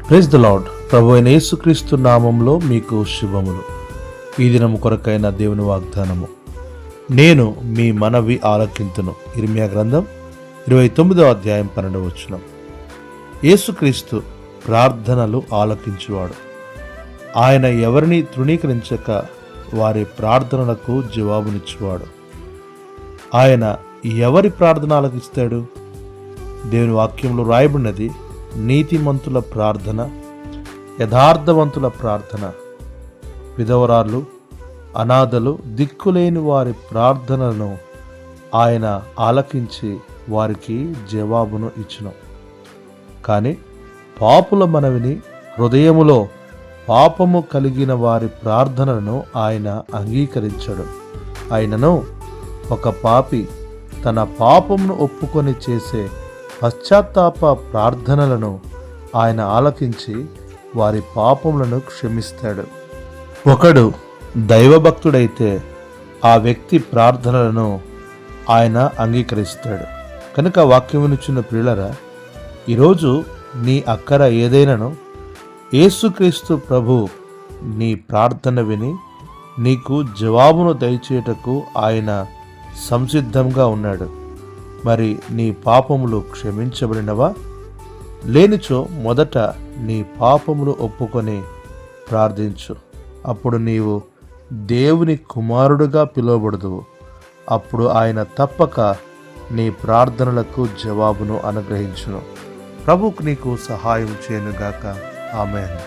Praise the lord. ప్రభు అయిన యేసుక్రీస్తు నామంలో మీకు శుభములు. ఈ దినము కొరకైన దేవుని వాగ్దానము, నేను మీ మనవి ఆలకింతును. ఇర్మియా గ్రంథం 29వ అధ్యాయం 12వ వచనం. యేసుక్రీస్తు ప్రార్థనలు ఆలకించువాడు. ఆయన ఎవరిని తృణీకరించక వారి ప్రార్థనలకు జవాబునిచ్చువాడు. ఆయన ఎవరి ప్రార్థన ఆలకిస్తాడు? దేవుని వాక్యంలో రాయబడినది, నీతిమంతుల ప్రార్థన, యథార్థవంతుల ప్రార్థన, విధవరాళ్ళు, అనాథలు, దిక్కులేని వారి ప్రార్థనలను ఆయన ఆలకించి వారికి జవాబును ఇచ్చును. కానీ పాపుల మనవిని, హృదయములో పాపము కలిగిన వారి ప్రార్థనలను ఆయన అంగీకరించడు. ఆయనను ఒక పాపి తన పాపమును ఒప్పుకొని చేసే పశ్చాత్తాప ప్రార్థనలను ఆయన ఆలకించి వారి పాపములను క్షమిస్తాడు. ఒకడు దైవభక్తుడైతే ఆ వ్యక్తి ప్రార్థనలను ఆయన అంగీకరిస్తాడు. కనుక వాక్యం వినుచున్న ప్రియులరా, ఈరోజు నీ అక్కర ఏదైనాను యేసుక్రీస్తు ప్రభు నీ ప్రార్థన విని నీకు జవాబును దయచేయుటకు ఆయన సంసిద్ధంగా ఉన్నాడు. మరి నీ పాపములు క్షమించబడినవా? లేనిచో మొదట నీ పాపములు ఒప్పుకొని ప్రార్థించు. అప్పుడు నీవు దేవుని కుమారుడుగా పిలువబడదువు. అప్పుడు ఆయన తప్పక నీ ప్రార్థనలకు జవాబును అనుగ్రహించును. ప్రభువుకు నీకు సహాయం చేయనుగాక. ఆమేన్.